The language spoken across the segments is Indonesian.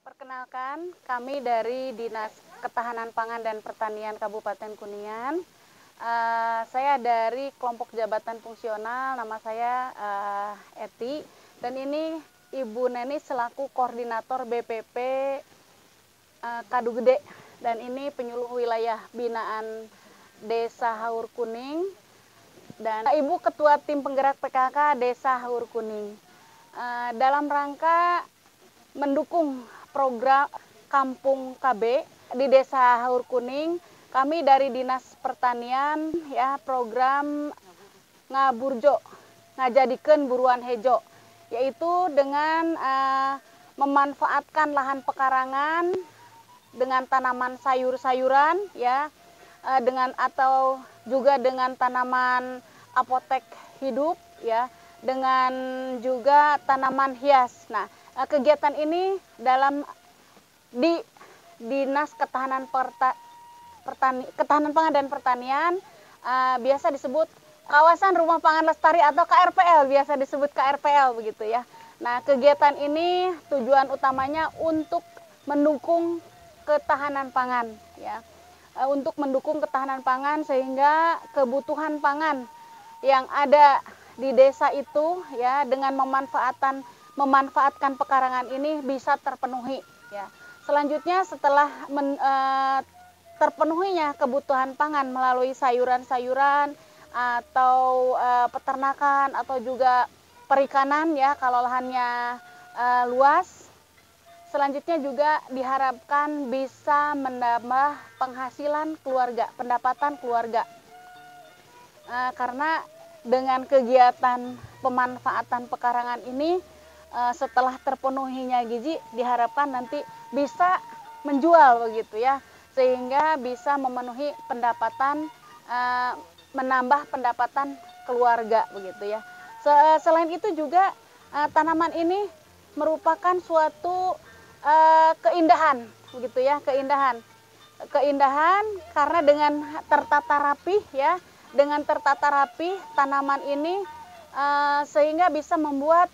Perkenalkan, kami dari Dinas Ketahanan Pangan dan Pertanian Kabupaten Kuningan. Saya dari kelompok jabatan fungsional, nama saya Eti, dan ini Ibu Neni selaku koordinator BPP Kadu Gede, dan ini penyuluh wilayah binaan Desa Haur Kuning, dan Ibu Ketua Tim Penggerak PKK Desa Haur Kuning. Dalam rangka mendukung program Kampung KB di Desa Haur Kuning, kami dari Dinas Pertanian ya program ngaburjo, ngajadikeun buruan hejo, yaitu dengan memanfaatkan lahan pekarangan dengan tanaman sayur-sayuran ya, dengan atau juga dengan tanaman apotek hidup ya, dengan juga tanaman hias. Nah, kegiatan ini di Dinas Ketahanan Pangan dan Pertanian, biasa disebut Kawasan Rumah Pangan Lestari atau KRPL, biasa disebut KRPL begitu ya. Nah, kegiatan ini tujuan utamanya untuk mendukung ketahanan pangan ya. Untuk mendukung ketahanan pangan sehingga kebutuhan pangan yang ada di desa itu ya dengan memanfaatkan pekarangan ini bisa terpenuhi ya. Selanjutnya setelah terpenuhinya kebutuhan pangan melalui sayuran-sayuran atau peternakan atau juga perikanan ya kalau lahannya luas. Selanjutnya juga diharapkan bisa menambah penghasilan keluarga, pendapatan keluarga. Karena dengan kegiatan pemanfaatan pekarangan ini setelah terpenuhinya gizi diharapkan nanti bisa menjual begitu ya, sehingga bisa memenuhi pendapatan, menambah pendapatan keluarga begitu ya. Selain itu juga tanaman ini merupakan suatu keindahan begitu ya, keindahan karena dengan tertata rapi ya, dengan tertata rapi tanaman ini sehingga bisa membuat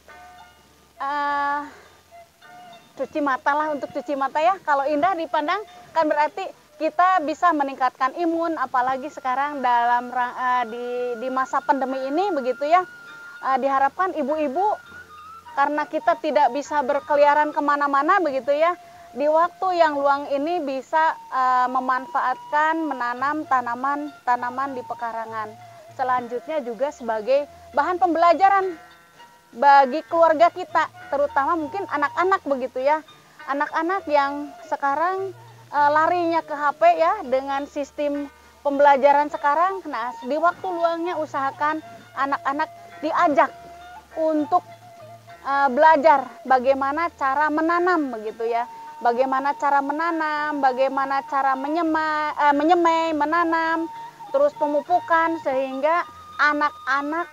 cuci mata lah, untuk cuci mata ya. Kalau indah dipandang kan berarti kita bisa meningkatkan imun, apalagi sekarang dalam di masa pandemi ini begitu ya. Diharapkan ibu-ibu, karena kita tidak bisa berkeliaran kemana-mana begitu ya, di waktu yang luang ini bisa memanfaatkan menanam tanaman di pekarangan. Selanjutnya juga sebagai bahan pembelajaran bagi keluarga kita, terutama mungkin anak-anak begitu ya. Anak-anak yang sekarang larinya ke HP ya dengan sistem pembelajaran sekarang. Nah, di waktu luangnya usahakan anak-anak diajak untuk belajar bagaimana cara menanam begitu ya. Bagaimana cara menanam, bagaimana cara menyemai, menanam, terus pemupukan, sehingga anak-anak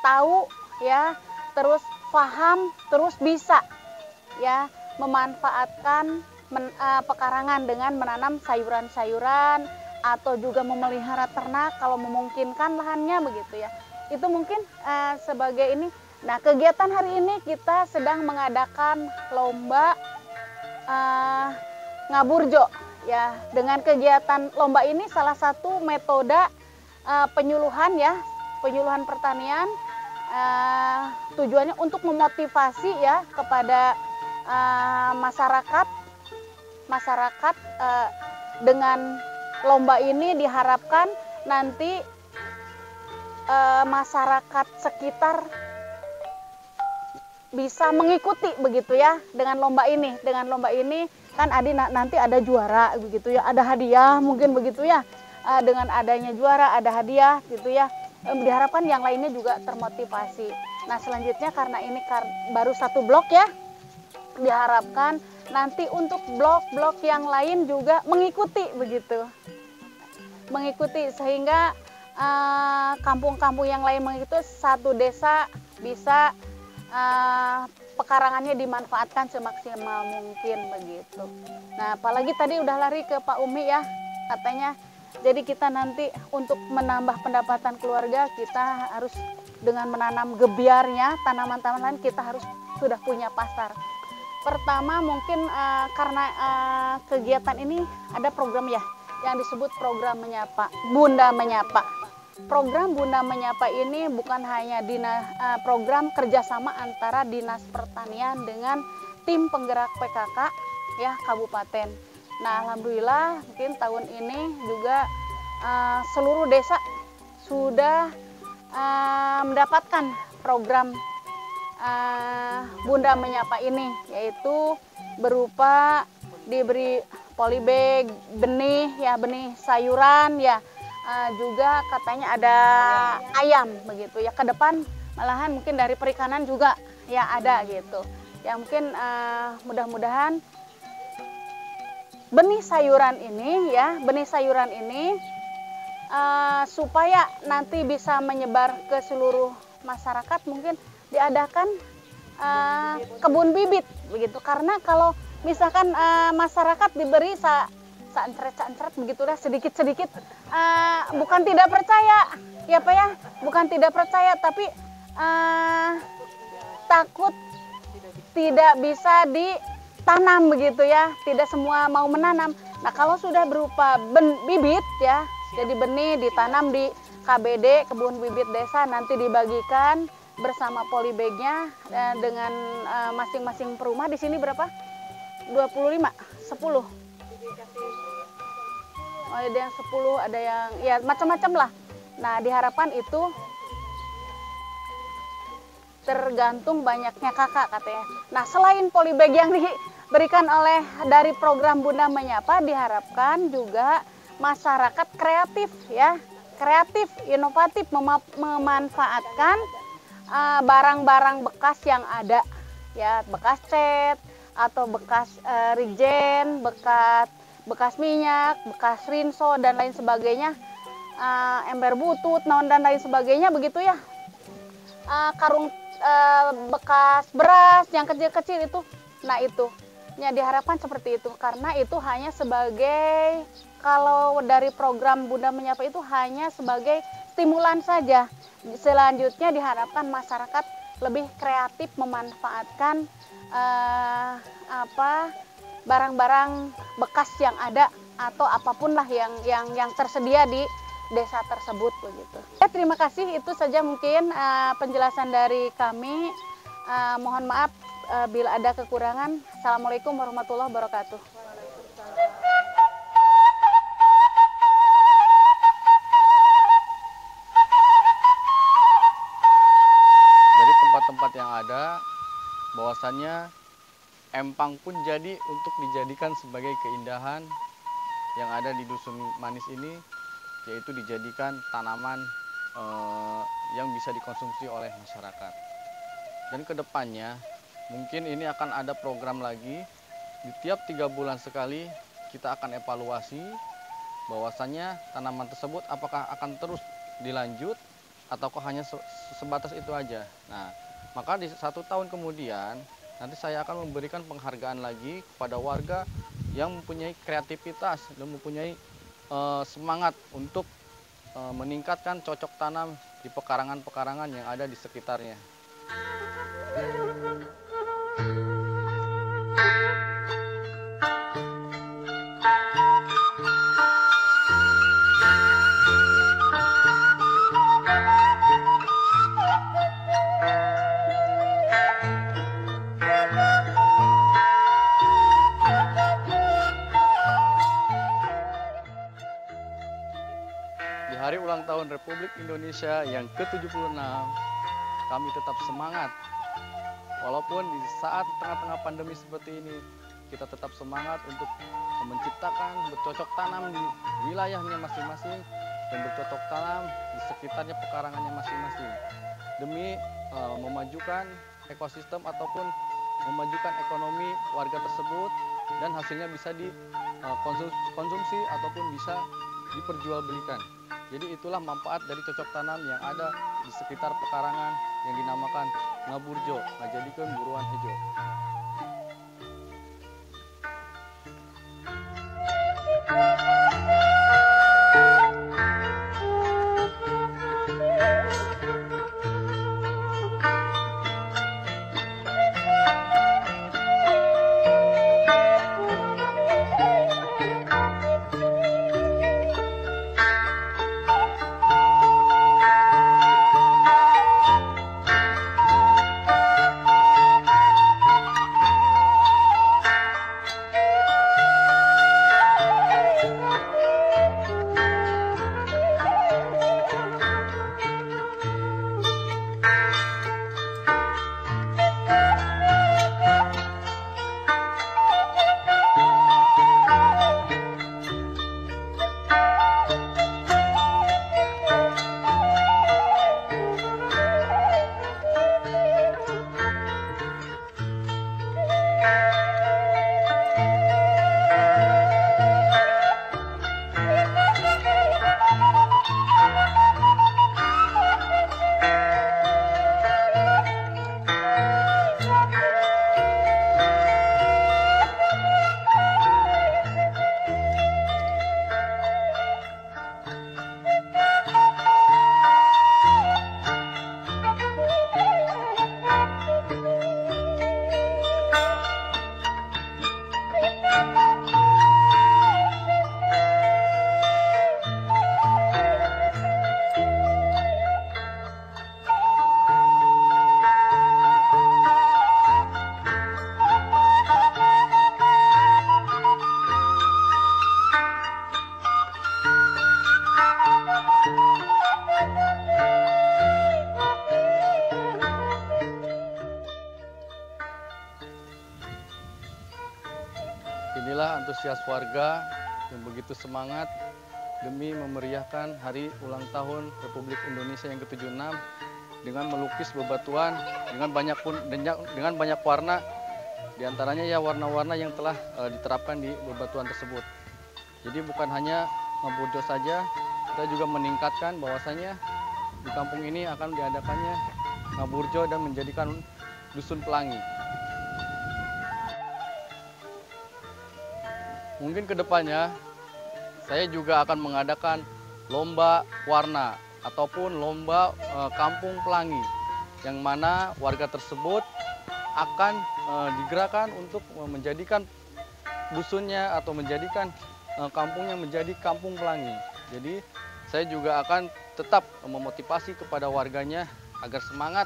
tahu ya, terus paham, terus bisa ya memanfaatkan pekarangan dengan menanam sayuran-sayuran atau juga memelihara ternak kalau memungkinkan lahannya begitu ya. Itu mungkin sebagai ini. Nah, kegiatan hari ini kita sedang mengadakan lomba ngaburjo ya. Dengan kegiatan lomba ini salah satu metode penyuluhan ya, penyuluhan pertanian, tujuannya untuk memotivasi ya kepada masyarakat dengan lomba ini diharapkan nanti masyarakat sekitar bisa mengikuti begitu ya dengan lomba ini. Dengan lomba ini kan nanti ada juara begitu ya, ada hadiah mungkin begitu ya. Dengan adanya juara ada hadiah gitu ya. Diharapkan yang lainnya juga termotivasi. Nah, selanjutnya karena ini baru satu blok ya, diharapkan nanti untuk blok-blok yang lain juga mengikuti begitu. Mengikuti sehingga kampung-kampung yang lain mengikuti, satu desa bisa pekarangannya dimanfaatkan semaksimal mungkin begitu. Nah, apalagi tadi udah lari ke Pak Umi ya, katanya. Jadi kita nanti untuk menambah pendapatan keluarga kita harus dengan menanam gebiarnya, tanaman-tanaman kita harus sudah punya pasar. Pertama mungkin karena kegiatan ini ada program ya yang disebut program menyapa, Bunda Menyapa. Program Bunda Menyapa ini bukan hanya program kerjasama antara Dinas Pertanian dengan tim penggerak PKK ya kabupaten. Nah, alhamdulillah mungkin tahun ini juga seluruh desa sudah mendapatkan program Bunda Menyapa ini, yaitu berupa diberi polybag, benih ya, benih sayuran ya, juga katanya ada ayam begitu ya. Ke depan malahan mungkin dari perikanan juga ya ada gitu. Ya mungkin mudah-mudahan benih sayuran ini supaya nanti bisa menyebar ke seluruh masyarakat, mungkin diadakan kebun bibit begitu. Karena kalau misalkan masyarakat diberi saencret begitu dah sedikit-sedikit, bukan tidak percaya ya Pak ya, bukan tidak percaya, tapi takut tidak bisa ditanam begitu ya, tidak semua mau menanam. Nah, kalau sudah berupa bibit ya, jadi benih ditanam di KBD, kebun bibit desa, nanti dibagikan bersama polybagnya dengan masing-masing perumah. Di sini berapa? 25, 10. Oh, ada yang 10, ada yang ya macam-macam lah. Nah, diharapkan itu tergantung banyaknya kakak katanya. Nah, selain polybag yang diberikan oleh dari program Bunda Menyapa, diharapkan juga masyarakat kreatif ya, kreatif, inovatif memanfaatkan barang-barang bekas yang ada ya, bekas cat atau bekas rejen, bekas minyak, bekas rinso dan lain sebagainya, ember butut, naon dan lain sebagainya begitu ya, karung bekas beras yang kecil-kecil itu. Nah, itu ya diharapkan seperti itu, karena itu hanya sebagai, kalau dari program Bunda Menyapa itu hanya sebagai stimulan saja. Selanjutnya diharapkan masyarakat lebih kreatif memanfaatkan barang-barang bekas yang ada atau apapun lah yang tersedia di desa tersebut begitu. Ya, terima kasih, itu saja mungkin penjelasan dari kami. Mohon maaf bila ada kekurangan. Assalamualaikum warahmatullahi wabarakatuh. Dari tempat-tempat yang ada, bahwasannya empang pun jadi untuk dijadikan sebagai keindahan yang ada di Dusun Manis ini, yaitu dijadikan tanaman yang bisa dikonsumsi oleh masyarakat. Dan kedepannya mungkin ini akan ada program lagi, di tiap 3 bulan sekali kita akan evaluasi bahwasannya tanaman tersebut apakah akan terus dilanjut ataukah hanya sebatas itu aja. Nah, maka di 1 tahun kemudian nanti saya akan memberikan penghargaan lagi kepada warga yang mempunyai kreativitas dan mempunyai semangat untuk meningkatkan cocok tanam di pekarangan-pekarangan yang ada di sekitarnya. Di hari ulang tahun Republik Indonesia yang ke-76, kami tetap semangat. Walaupun di saat tengah-tengah pandemi seperti ini, kita tetap semangat untuk menciptakan bercocok tanam di wilayahnya masing-masing dan bercocok tanam di sekitarnya pekarangannya masing-masing, demi memajukan ekosistem ataupun memajukan ekonomi warga tersebut, dan hasilnya bisa dikonsumsi ataupun bisa diperjualbelikan. Jadi itulah manfaat dari cocok tanam yang ada di sekitar pekarangan yang dinamakan Ngaburjo, ngajadikeun buruan hejo. antusias warga yang begitu semangat demi memeriahkan hari ulang tahun Republik Indonesia yang ke-76 dengan melukis bebatuan dengan banyak warna, diantaranya ya warna-warna yang telah diterapkan di bebatuan tersebut. Jadi bukan hanya Ngaburjo saja, kita juga meningkatkan bahwasanya di kampung ini akan diadakannya Ngaburjo dan menjadikan dusun pelangi. Mungkin kedepannya saya juga akan mengadakan lomba warna ataupun lomba kampung pelangi, yang mana warga tersebut akan digerakkan untuk menjadikan dusunnya atau menjadikan kampungnya menjadi kampung pelangi. Jadi saya juga akan tetap memotivasi kepada warganya agar semangat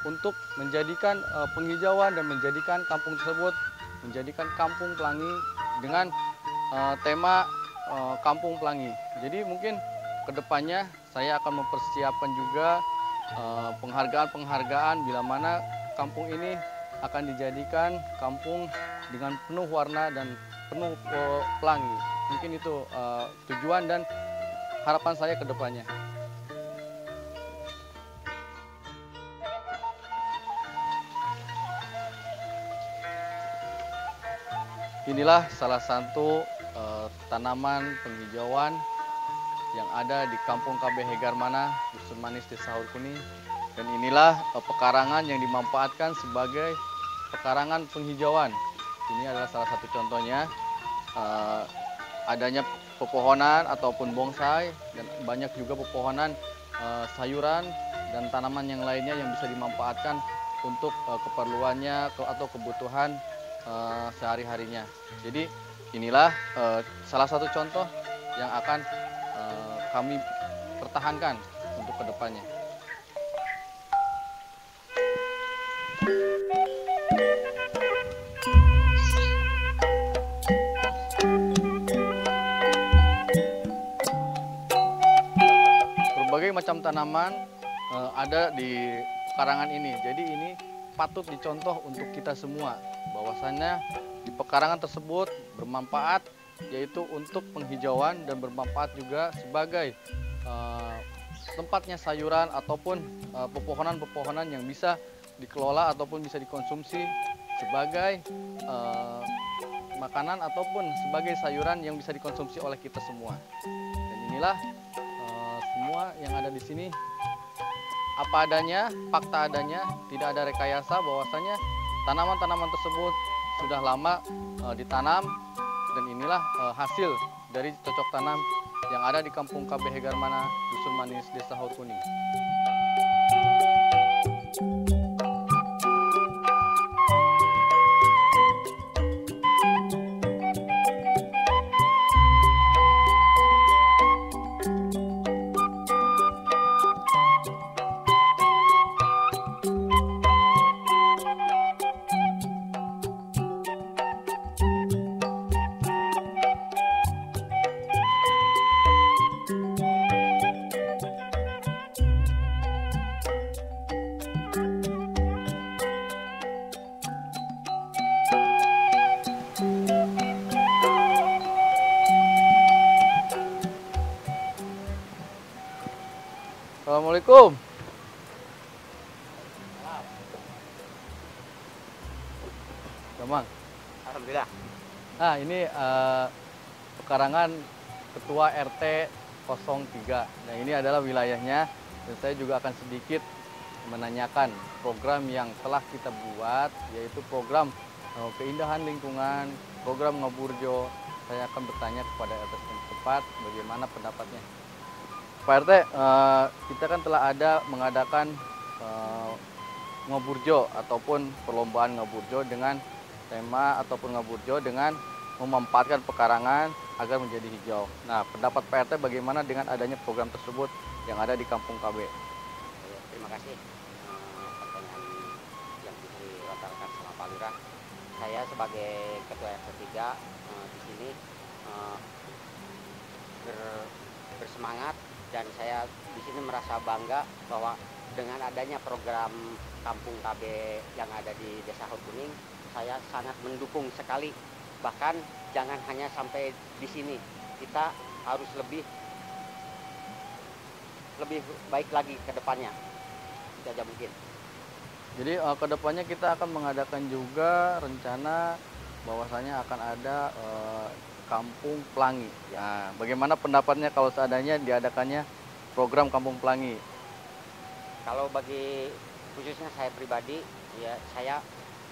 untuk menjadikan penghijauan dan menjadikan kampung tersebut menjadikan kampung pelangi dengan tema kampung pelangi. Jadi mungkin kedepannya saya akan mempersiapkan juga penghargaan-penghargaan bila mana kampung ini akan dijadikan kampung dengan penuh warna dan penuh pelangi. Mungkin itu tujuan dan harapan saya kedepannya. Inilah salah satu tanaman penghijauan yang ada di Kampung KB Hegarmana, Dusun Manis, Desa Haur Kuning. Dan inilah pekarangan yang dimanfaatkan sebagai pekarangan penghijauan. Ini adalah salah satu contohnya adanya pepohonan ataupun bonsai, dan banyak juga pepohonan sayuran dan tanaman yang lainnya yang bisa dimanfaatkan untuk keperluannya atau kebutuhan sehari-harinya. Jadi inilah salah satu contoh yang akan kami pertahankan untuk kedepannya. Berbagai macam tanaman ada di pekarangan ini. Jadi ini patut dicontoh untuk kita semua, bahwasannya di pekarangan tersebut bermanfaat, yaitu untuk penghijauan dan bermanfaat juga sebagai tempatnya sayuran ataupun pepohonan-pepohonan yang bisa dikelola ataupun bisa dikonsumsi sebagai makanan ataupun sebagai sayuran yang bisa dikonsumsi oleh kita semua. Dan inilah semua yang ada di sini apa adanya, fakta adanya, tidak ada rekayasa, bahwasanya tanaman-tanaman tersebut sudah lama ditanam, dan inilah hasil dari cocok tanam yang ada di Kampung KB Hegarmana, Dusun Manis, Desa Haur Kuning. Assalamualaikum. Gampang. Alhamdulillah. Nah, ini pekarangan Ketua RT 03. Nah, ini adalah wilayahnya, dan saya juga akan sedikit menanyakan program yang telah kita buat, yaitu program keindahan lingkungan, program Ngaburjo. Saya akan bertanya kepada RT setempat bagaimana pendapatnya. Pak RT, kita kan telah ada mengadakan Ngaburjo ataupun perlombaan Ngaburjo dengan tema ataupun Ngaburjo dengan memanfaatkan pekarangan agar menjadi hijau. Nah, pendapat Pak RT bagaimana dengan adanya program tersebut yang ada di Kampung KB? Terima kasih pertanyaan yang dilontarkan sama Pak Lurah. Saya sebagai Ketua RT 3 di sini bersemangat, dan saya di sini merasa bangga bahwa dengan adanya program Kampung KB yang ada di Desa Haur Kuning, saya sangat mendukung sekali. Bahkan jangan hanya sampai di sini. Kita harus lebih baik lagi ke depannya. Itu aja mungkin. Jadi ke depannya kita akan mengadakan juga rencana bahwasanya akan ada Kampung Pelangi. Nah, bagaimana pendapatnya kalau seandainya diadakannya program Kampung Pelangi? Kalau bagi khususnya saya pribadi, ya saya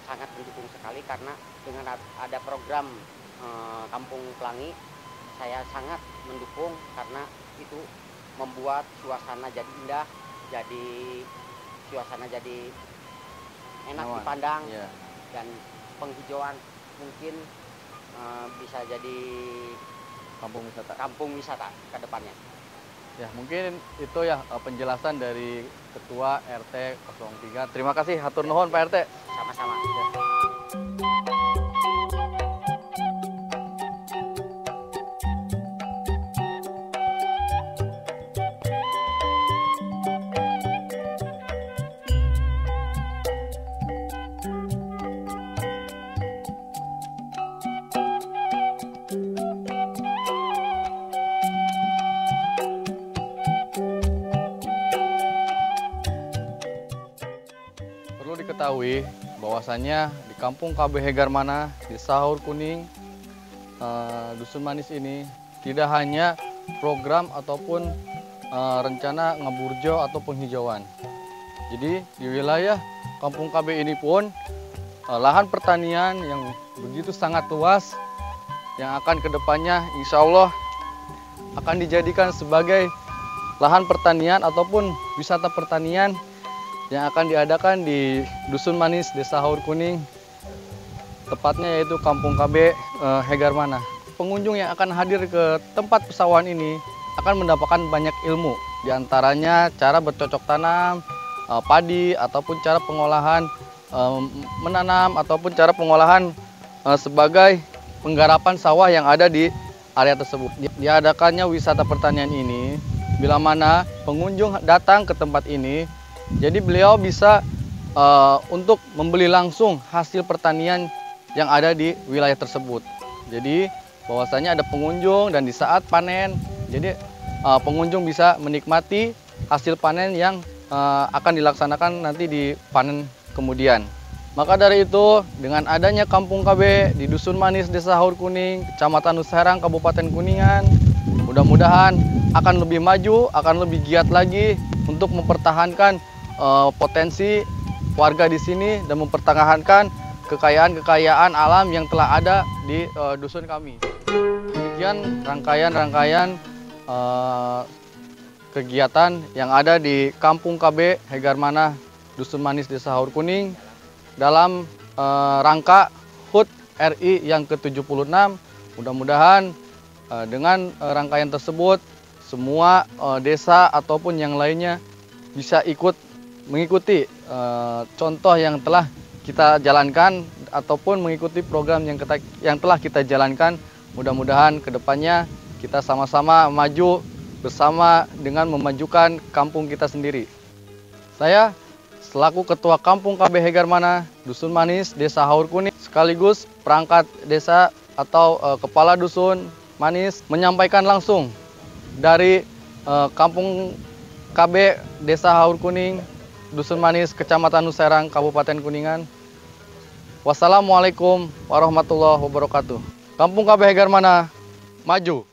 sangat mendukung sekali karena dengan ada program Kampung Pelangi, saya sangat mendukung karena itu membuat suasana jadi indah, suasana jadi enak dipandang, dan penghijauan mungkin bisa jadi kampung wisata ke depannya. Ya, mungkin itu ya penjelasan dari Ketua RT 03. Terima kasih, hatur nuhun Pak RT. Sama-sama. Ya. Perlu diketahui bahwasannya di Kampung KB Hegarmana, di Sahur Kuning, Dusun Manis ini tidak hanya program ataupun rencana ngeburjo atau penghijauan. Jadi di wilayah Kampung KB ini pun lahan pertanian yang begitu sangat luas yang akan kedepannya insya Allah akan dijadikan sebagai lahan pertanian ataupun wisata pertanian yang akan diadakan di Dusun Manis, Desa Haur Kuning, tepatnya yaitu Kampung KB Hegarmana. Pengunjung yang akan hadir ke tempat pesawahan ini akan mendapatkan banyak ilmu, diantaranya cara bercocok tanam, padi, ataupun cara pengolahan menanam, ataupun cara pengolahan sebagai penggarapan sawah yang ada di area tersebut. Diadakannya wisata pertanian ini, bila mana pengunjung datang ke tempat ini, jadi beliau bisa untuk membeli langsung hasil pertanian yang ada di wilayah tersebut. Jadi bahwasanya ada pengunjung dan di saat panen, jadi pengunjung bisa menikmati hasil panen yang akan dilaksanakan nanti di panen kemudian. Maka dari itu, dengan adanya Kampung KB di Dusun Manis, Desa Haur Kuning, Kecamatan Nusa Herang, Kabupaten Kuningan, mudah-mudahan akan lebih maju, akan lebih giat lagi untuk mempertahankan potensi warga di sini dan mempertahankan kekayaan-kekayaan alam yang telah ada di dusun kami. Demikian rangkaian kegiatan yang ada di Kampung KB Hegarmana, Dusun Manis, Desa Haur Kuning dalam rangka HUT RI yang ke-76. Mudah-mudahan dengan rangkaian tersebut semua desa ataupun yang lainnya bisa mengikuti contoh yang telah kita jalankan ataupun mengikuti program yang telah kita jalankan. Mudah-mudahan kedepannya kita sama-sama maju bersama dengan memajukan kampung kita sendiri. Saya selaku Ketua Kampung KB Hegarmana, Dusun Manis, Desa Haur Kuning, sekaligus perangkat desa atau Kepala Dusun Manis menyampaikan langsung dari Kampung KB Desa Haur Kuning, Dusun Manis, Kecamatan Nusa Herang, Kabupaten Kuningan. Wassalamualaikum warahmatullahi wabarakatuh. Kampung KB Hegarmana, maju!